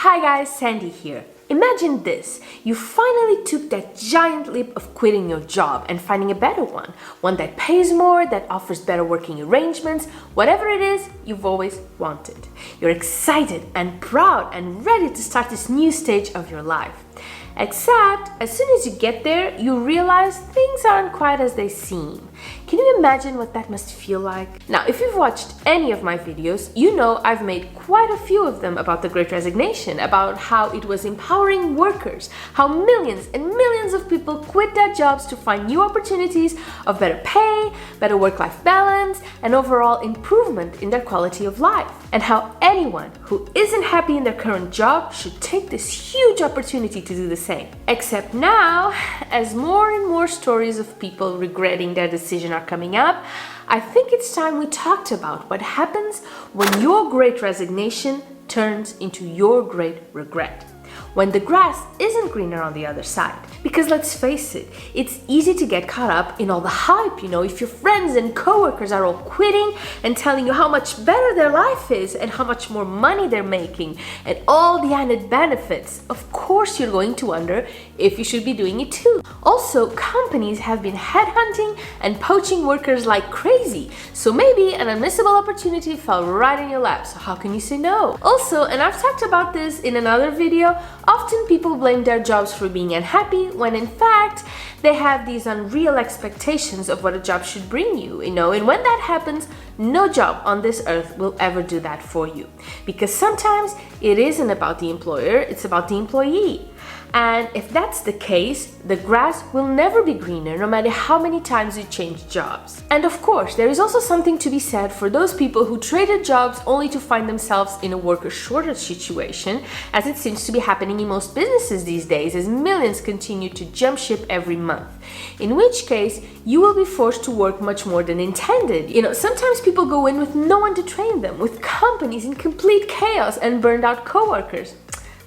Hi guys, Sandy here. Imagine this, you finally took that giant leap of quitting your job and finding a better one that pays more, that offers better working arrangements, whatever it is you've always wanted. You're excited and proud and ready to start this new stage of your life. Except, as soon as you get there, you realize things aren't quite as they seem. Can you imagine what that must feel like? Now, if you've watched any of my videos, you know I've made quite a few of them about the Great Resignation, about how it was empowering workers, how millions and millions of people quit their jobs to find new opportunities of better pay, better work-life balance, and overall improvement in their quality of life, and how anyone who isn't happy in their current job should take this huge opportunity to do the same. Except now, as more and more stories of people regretting their decision are coming up, I think it's time we talked about what happens when your great resignation turns into your great regret. When the grass isn't greener on the other side. Because let's face it, it's easy to get caught up in all the hype, if your friends and coworkers are all quitting and telling you how much better their life is and how much more money they're making and all the added benefits. Of course you're going to wonder if you should be doing it too. Also, companies have been headhunting and poaching workers like crazy, so maybe an unmissable opportunity fell right in your lap, so how can you say no? Also, and I've talked about this in another video, often people blame their jobs for being unhappy when in fact they have these unreal expectations of what a job should bring you, and when that happens, no job on this earth will ever do that for you. Because sometimes it isn't about the employer, it's about the employee. And if that's the case, the grass will never be greener no matter how many times you change jobs. And of course, there is also something to be said for those people who traded jobs only to find themselves in a worker shortage situation, as it seems to be happening in most businesses these days as millions continue to jump ship every month. In which case, you will be forced to work much more than intended. Sometimes people go in with no one to train them, with companies in complete chaos and burned out coworkers.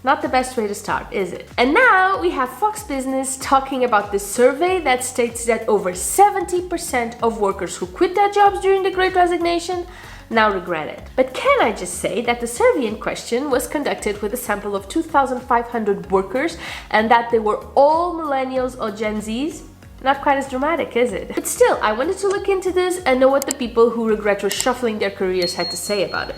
Not the best way to start, is it? And now we have Fox Business talking about this survey that states that over 70% of workers who quit their jobs during the Great Resignation now regret it. But can I just say that the survey in question was conducted with a sample of 2,500 workers and that they were all millennials or Gen Zs? Not quite as dramatic, is it? But still, I wanted to look into this and know what the people who regret reshuffling their careers had to say about it.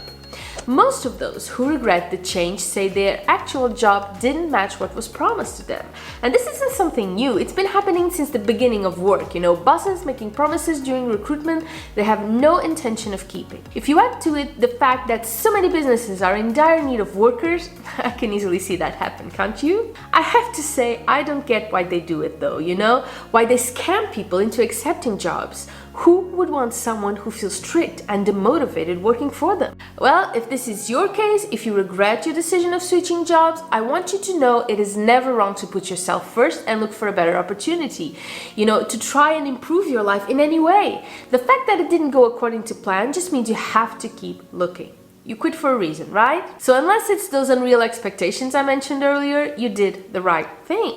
Most of those who regret the change say their actual job didn't match what was promised to them. And this isn't something new, it's been happening since the beginning of work. Bosses making promises during recruitment they have no intention of keeping. If you add to it the fact that so many businesses are in dire need of workers, I can easily see that happen, can't you? I have to say, I don't get why they do it though, why they scam people into accepting jobs. Who would want someone who feels strict and demotivated working for them? Well, if this is your case, if you regret your decision of switching jobs, I want you to know it is never wrong to put yourself first and look for a better opportunity, to try and improve your life in any way. The fact that it didn't go according to plan just means you have to keep looking. You quit for a reason, right? So unless it's those unreal expectations I mentioned earlier, you did the right thing.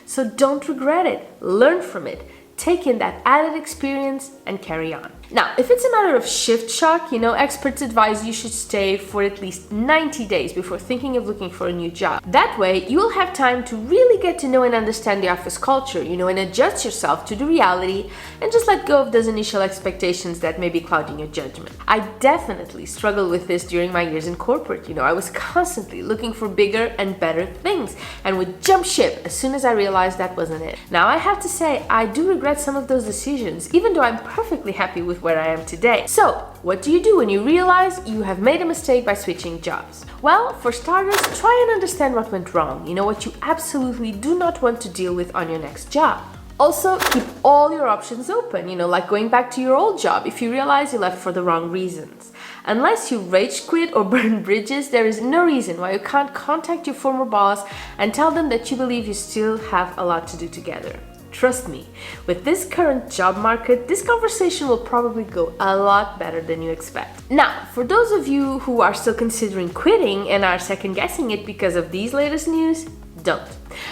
So don't regret it, learn from it. Take in that added experience and carry on. Now, if it's a matter of shift shock, experts advise you should stay for at least 90 days before thinking of looking for a new job. That way, you will have time to really get to know and understand the office culture, and adjust yourself to the reality and just let go of those initial expectations that may be clouding your judgment. I definitely struggled with this during my years in corporate. I was constantly looking for bigger and better things and would jump ship as soon as I realized that wasn't it. Now, I have to say, I do regret some of those decisions, even though I'm perfectly happy with where I am today. So, what do you do when you realize you have made a mistake by switching jobs? Well, for starters, try and understand what went wrong, what you absolutely do not want to deal with on your next job. Also, keep all your options open, like going back to your old job if you realize you left for the wrong reasons. Unless you rage quit or burn bridges, there is no reason why you can't contact your former boss and tell them that you believe you still have a lot to do together. Trust me, with this current job market, this conversation will probably go a lot better than you expect. Now, for those of you who are still considering quitting and are second-guessing it because of these latest news, don't.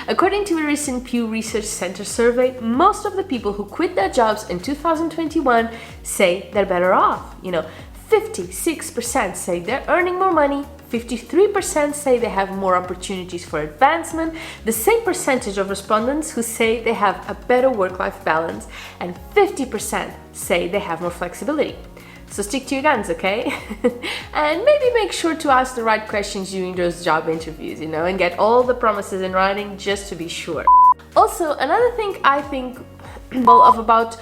According to a recent Pew Research Center survey, most of the people who quit their jobs in 2021 say they're better off. 56% say they're earning more money, 53% say they have more opportunities for advancement, the same percentage of respondents who say they have a better work-life balance, and 50% say they have more flexibility. So stick to your guns, okay? And maybe make sure to ask the right questions during those job interviews, and get all the promises in writing just to be sure. Also, another thing I think of about